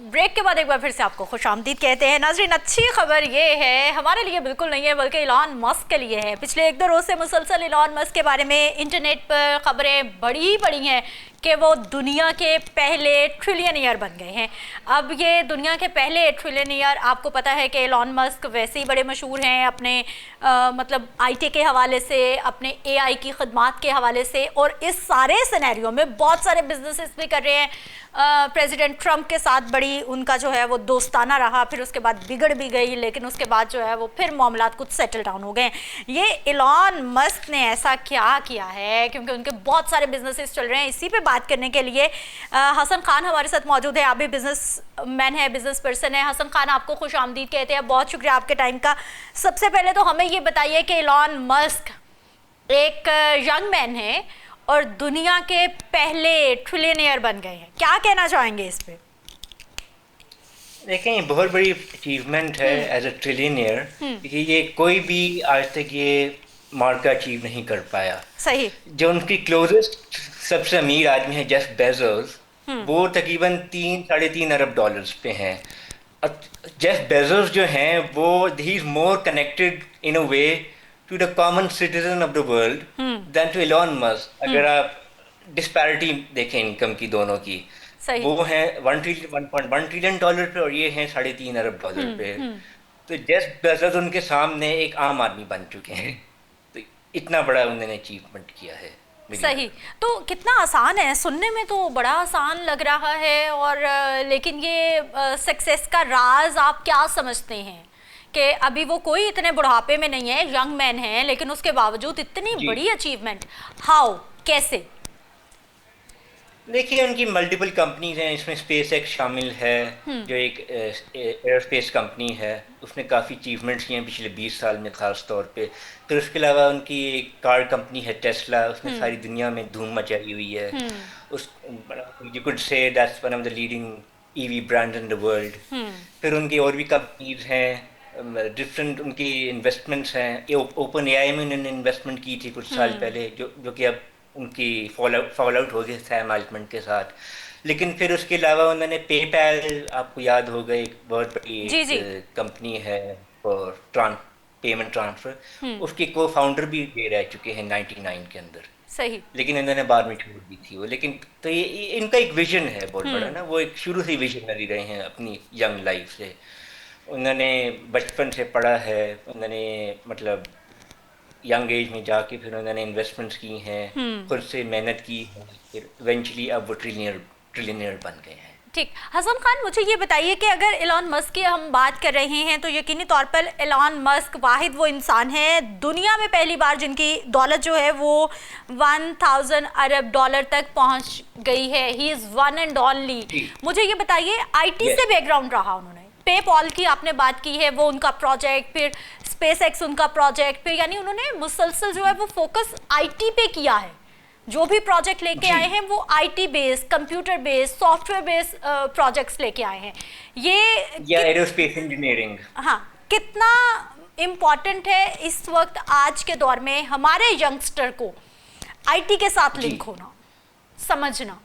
Break के बाद एक बार फिर से आपको खुशामदीद कहते हैं। नाज़रीन, अच्छी खबर ये है, हमारे लिए बिल्कुल नहीं है बल्कि इलॉन मस्क के लिए है। पिछले 1-2 रोज़ से मुसलसल इलॉन मस्क के बारे में इंटरनेट पर खबरें बड़ी पड़ी हैं कि वो दुनिया के पहले ट्रिलियनियर बन गए हैं। अब ये दुनिया के पहले ट्रिलियनियर, आपको पता है कि इलॉन मस्क वैसे ही बड़े मशहूर हैं अपने मतलब आईटी के हवाले से, अपने एआई की खदमात के हवाले से, और इस सारे सिनेरियो में बहुत सारे बिजनेसेस भी कर रहे हैं। प्रेसिडेंट ट्रंप के साथ बड़ी उनका जो है वो दोस्ताना रहा, फिर उसके बाद बिगड़ भी गई, लेकिन उसके बाद जो है वो फिर मामलात कुछ सेटल डाउन हो गए। ये इलॉन मस्क ने ऐसा क्या किया है, क्योंकि उनके बहुत सारे बिजनेसेस चल रहे हैं। इसी पे बात करने के लिए हसन खान हमारे साथ मौजूद है। आप भी बिजनेस मैन है, बिजनेस पर्सन है। हसन खान, आपको खुश आमदीद कहते हैं, बहुत शुक्रिया आपके टाइम का। सबसे पहले तो हमें ये बताइए कि इलॉन मस्क एक यंग मैन है और दुनिया के पहले ट्रिलियनियर बन गए हैं, क्या कहना चाहेंगे इस पे? देखें, बहुत बड़ी अचीवमेंट है एज अ ट्रिलियनियर, क्योंकि ये कोई भी आज तक ये मार्क अचीव नहीं कर पाया। सही। जो उनकी क्लोजेस्ट सबसे अमीर आदमी है जेफ बेजोस, वो तकरीबन 3-3.5 अरब डॉलर्स पे हैं। जेफ बेजोस जो हैं वो he is more connected in a way to the common citizen of the world then to Elon Musk. अगर आप डिस्पैरिटी देखें इनकम की दोनों की, सही। वो हैं 1.1 ट्रिलियन डॉलर पे और ये हैं 3.5 अरब डॉलर पे। तो जेफ बेजोस उनके सामने एक आम आदमी बन चुके हैं। तो इतना बड़ा उन्होंने अचीवमेंट किया है। सही। तो कितना आसान है, सुनने में तो बड़ा आसान लग रहा है, और लेकिन ये सक्सेस का राज आप क्या समझते हैं कि अभी वो कोई इतने बुढ़ापे में नहीं है, यंग मैन है, लेकिन उसके बावजूद इतनी बड़ी अचीवमेंट, हाउ, कैसे? देखिए, उनकी मल्टीपल कंपनीज हैं, इसमें स्पेस एक्स शामिल है जो एक एयरस्पेस कंपनी है। उसने काफ़ी अचीवमेंट्स किए हैं पिछले 20 साल में ख़ास तौर पे। फिर उसके अलावा उनकी एक कार कंपनी है टेस्ला, उसने सारी दुनिया में धूम मचाई हुई है। उस you could say that's one of the leading EV brands in the world. फिर उनकी और भी कंपनीज हैं, डिफरेंट उनकी इन्वेस्टमेंट्स हैं। ओपन एआई में उन्होंने इन्वेस्टमेंट की थी कुछ साल पहले, जो कि अब उनकी फॉल आउट हो गए सैम अल्टमैन के साथ। लेकिन फिर उसके अलावा उन्होंने पेपैल, आपको याद होगा, एक बहुत बड़ी जी जी। एक कंपनी है और पेमेंट ट्रांसफ़र, उसके को फाउंडर भी ये रह चुके हैं 99 के अंदर। सही। लेकिन इन्होंने बाद में छोड़ दी थी वो। लेकिन तो ये इनका एक विजन है बहुत बड़ा ना, वो एक शुरू से विजनरी रहे हैं अपनी यंग लाइफ से। उन्होंने बचपन से पढ़ा है, उन्होंने मतलब यंग एज में जाके फिर उन्होंने इन्वेस्टमेंट्स की हैं, खुद से मेहनत की है, फिर इवेंचुअली अब वो ट्रिलियनियर बन गए हैं। ठीक। हसन खान, मुझे ये बताइए कि अगर एलॉन मस्क की हम बात कर रहे हैं तो यकीनी तौर पर एलॉन मस्क वाहिद वो इंसान है दुनिया में पहली बार जिनकी दौलत जो है वो 1000 अरब डॉलर तक पहुंच गई है। He is one and only. मुझे ये बताइए, आईटी से बैकग्राउंड रहा उन्होंने, पेपॉल की आपने बात की है, वो उनका प्रोजेक्ट, फिर स्पेस एक्स उनका प्रोजेक्ट, फिर यानी उन्होंने मुसलसल जो है वो फोकस आईटी पे किया है। जो भी प्रोजेक्ट लेके आए हैं वो IT based, computer based, software based projects लेके आए हैं। ये एरोस्पेस इंजीनियरिंग, हाँ, कितना इम्पोर्टेंट है इस वक्त आज के दौर में हमारे यंगस्टर को आईटी के साथ लिंक होना, समझना?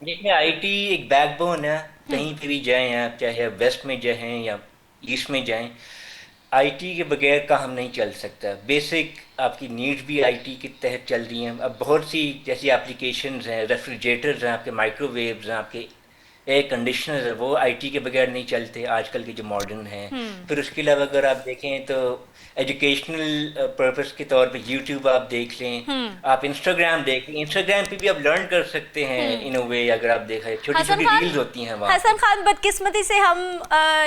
देखिए, आईटी एक बैकबोन है। कहीं पे भी जाएं आप, चाहे आप वेस्ट में जाएं या ईस्ट में जाएं, आईटी के बगैर काम नहीं चल सकता। बेसिक आपकी नीड्स भी आईटी के तहत चल रही हैं। अब बहुत सी जैसी एप्लीकेशंस हैं, रेफ्रिजरेटर्स हैं, आपके माइक्रोवेव्स हैं, आपके एयर कंडीशनर है, वो आईटी के बगैर नहीं चलते आजकल के जो मॉडर्न हैं। फिर उसके अलावा अगर आप देखें तो एजुकेशनल पर्पस के तौर पे यूट्यूब आप देख लें, आप इंस्टाग्राम देख लें, इंस्टाग्राम पे भी आप लर्न कर सकते हैं इन अ वे। अगर आप देखा, छोटी छोटी रील्स होती हैं वहाँ। हसन खान, बदकिस्मती से हम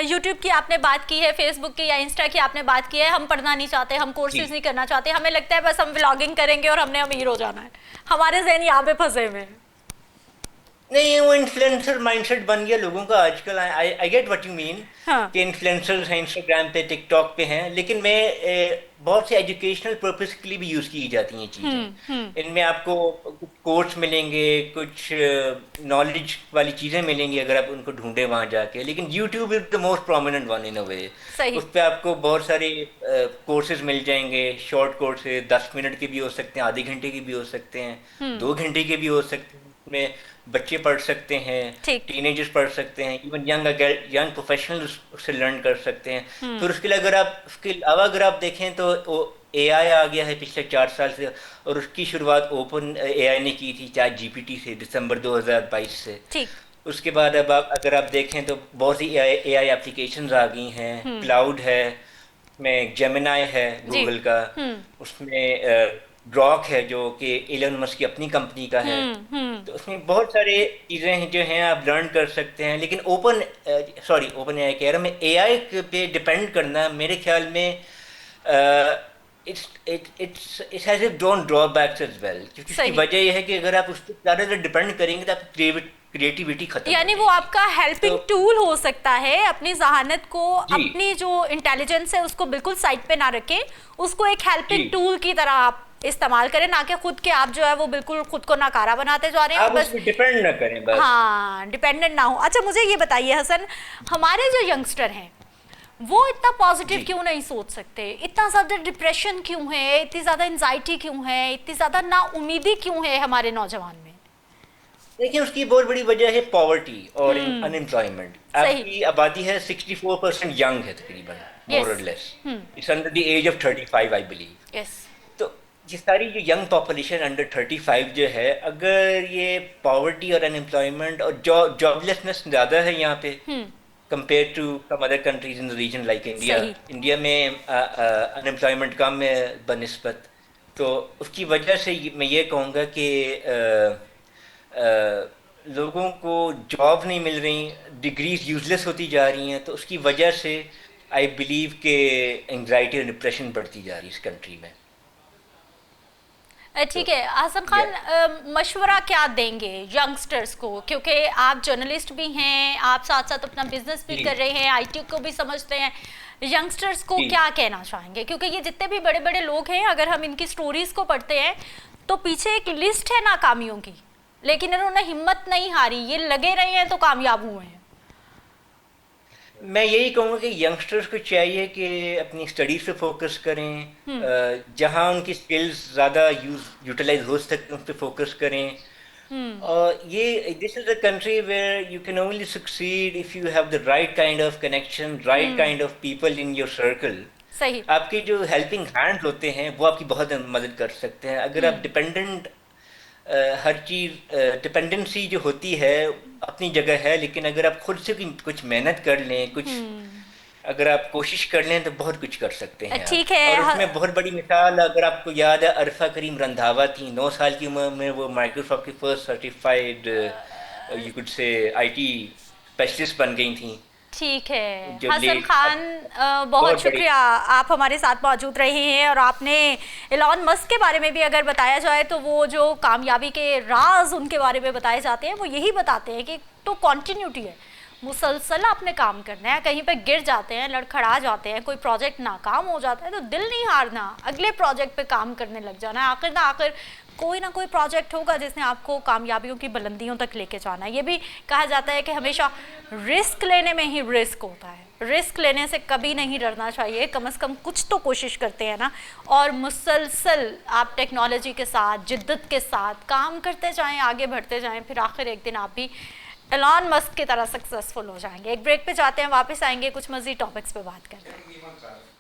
यूट्यूब की आपने बात की है, फेसबुक की या इंस्टा की आपने बात की है, हम पढ़ना नहीं चाहते, हम कोर्सेज नहीं करना चाहते, हमें लगता है बस हम व्लॉगिंग करेंगे और हमने अमीर हो जाना है। हमारे ज़हन यहाँ पे फंसे हुए हैं। नहीं, वो इन्फ्लुएंसर माइंडसेट बन गया लोगों का आजकल। I get what you mean कि इन्फ्लुएंसर्स हैं, इंस्टाग्राम पे, टिकटॉक पे हैं, लेकिन मैं बहुत से एजुकेशनल पर्पस के लिए भी यूज़ की जाती हैं चीज़ें। इनमें आपको कुछ कोर्स मिलेंगे, कुछ नॉलेज वाली चीज़ें मिलेंगी अगर आप उनको ढूंढे वहाँ जाके। लेकिन YouTube is the most prominent one in a way. उस पर आपको बहुत सारे कोर्सेज मिल जाएंगे, शॉर्ट कोर्सेज 10 मिनट के भी हो सकते हैं, आधे घंटे के भी हो सकते हैं, 2 घंटे के भी हो सकते हैं, उसमें बच्चे पढ़ सकते हैं, ठीक। टीनेजर्स पढ़ सकते हैं, इवन यंग प्रोफेशनल उससे लर्न कर सकते हैं। हम्म। फिर उसके लिए अगर आप उसके अलावा अगर आप देखें तो वो एआई आ गया है पिछले 4 साल से, और उसकी शुरुआत ओपन एआई ने की थी चैट जीपीटी से दिसंबर 2022 से। ठीक। उसके बाद अब आप अगर आप देखें तो बहुत सी एआई एप्लीकेशंस आ गई हैं, हम्म। क्लाउड है, में जेमिनाई है जी। गूगल का, हम्म। उसमें ग्रॉक है जो कि एलन मस्क की अपनी कंपनी का है। हम्म। तो उसमें बहुत सारे चीज़ें हैं जो हैं आप लर्न कर सकते हैं, लेकिन ओपन एआई कह रहा हूँ मैं, एआई पे डिपेंड करना मेरे ख्याल में it's has its own drawbacks as well, क्योंकि उसकी सही। वजह यह है कि अगर आप उस पर ज़्यादा डिपेंड करेंगे तो आपकी क्रिएटिविटी खत्म हो यानी वो जाएगी। आपका हेल्पिंग तो टूल हो सकता है, अपनी जहानत को, जी अपनी जो इंटेलिजेंस है उसको बिल्कुल साइड पे ना रखें, उसको एक जी, हेल्पिंग टूल की तरह आप इस्तेमाल करें, ना कि खुद के आप जो है वो बिल्कुल खुद को नाकारा बनाते जा रहे हैं और आप उस बस। पर डिपेंड ना करें बस। हाँ, डिपेंडेंट ना हो। अच्छा मुझे ये बताइए हसन, हमारे जो यंगस्टर हैं वो इतना पॉजिटिव जी क्यों नहीं सोच सकते, इतना ज़्यादा डिप्रेशन क्यों है, इतनी ज़्यादा एंजाइटी क्यों है, इतनी ज़्यादा नाउमीदी क्यों है हमारे नौजवान में? देखिए, उसकी बहुत बड़ी वजह है पॉवर्टी और हम्म। अनएम्प्लॉयमेंट। सही। आपकी आबादी है 64% यंग है तकरीबन, मोर यस। और less. Hmm. It's under the age of 35 I believe. Yes. तो ये सारी जो यंग पॉपुलेशन अंडर 35 जो है, अगर ये पॉवर्टी और अनएम्प्लॉयमेंट और जॉबलेसनेस ज़्यादा है यहाँ पे hmm. Compare to some other countries in the region like India. सही। इंडिया में अनएम्प्लॉयमेंट कम है बनिस्बत। तो उसकी वजह से मैं ये कहूँगा कि लोगों को जॉब नहीं मिल रही, डिग्रीज यूजलेस होती जा रही हैं, तो उसकी वजह से आई बिलीव के एंग्जाइटी और डिप्रेशन बढ़ती जा रही है इस कंट्री में। तो ठीक है आजम ये खान, मशवरा क्या देंगे यंगस्टर्स को, क्योंकि आप जर्नलिस्ट भी हैं, आप साथ साथ अपना बिजनेस भी जी कर रहे हैं, आईटी को भी समझते हैं, यंगस्टर्स को जी क्या कहना चाहेंगे? क्योंकि ये जितने भी बड़े बड़े लोग हैं, अगर हम इनकी स्टोरीज को पढ़ते हैं तो पीछे एक लिस्ट है नाकामियों की, लेकिन इन्होंने हिम्मत नहीं हारी, ये लगे रहे हैं तो कामयाब हुए हैं। मैं यही कहूँगा कि यंगस्टर्स को चाहिए कि अपनी स्टडीज पे फोकस करें, हम्म। जहाँ उनकी स्किल्स ज़्यादा यूटिलाइज हो सकते हैं उस पर फोकस करें। हम्म। और ये this is a country where you can only succeed if you have the right kind of connection, right hmm. Kind of people in your circle. सही। आपके जो हेल्पिंग हैंड्स होते हैं वो आपकी बहुत मदद कर सकते हैं। अगर आप हम्म। डिपेंडेंट, हर चीज़ डिपेंडेंसी जो होती है अपनी जगह है, लेकिन अगर आप खुद से कुछ मेहनत कर लें, कुछ हम्म। अगर आप कोशिश कर लें तो बहुत कुछ कर सकते हैं ठीक आप। है। और उसमें बहुत बड़ी मिसाल अगर आपको याद है, अरफा करीम रंधावा थी, 9 साल की उम्र में वो माइक्रोसॉफ्ट की first certified you could say IT specialist बन गई थी। ठीक है जो ले हसन खान, अब बहुत बहुत बड़ी। शुक्रिया, आप हमारे साथ मौजूद रहे हैं और आपने एलॉन मस्क के बारे में भी अगर बताया जाए तो वो जो कामयाबी के राज उनके बारे में बताए जाते हैं वो यही बताते हैं कि तो कॉन्टिन्यूटी है, मुसलसल आपने काम करना है, कहीं पे गिर जाते हैं, लड़खड़ा जाते हैं, कोई प्रोजेक्ट नाकाम हो जाता है तो दिल नहीं हारना, अगले प्रोजेक्ट पे काम करने लग जाना है। आखिर ना आखिर कोई ना कोई प्रोजेक्ट होगा जिसने आपको कामयाबियों की बुलंदियों तक लेके जाना है। ये भी कहा जाता है कि हमेशा रिस्क लेने में ही रिस्क होता है, रिस्क लेने से कभी नहीं डरना चाहिए, कम से कम कुछ तो कोशिश करते हैं ना, और मुसलसल आप टेक्नोलॉजी के साथ, जिद्दत के साथ काम करते जाएं, आगे बढ़ते जाएं, फिर आखिर एक दिन आप भी एलॉन मस्क की तरह सक्सेसफुल हो जाएंगे। एक ब्रेक पे जाते हैं, वापस आएंगे, कुछ मज़ीद टॉपिक्स पे बात करते हैं।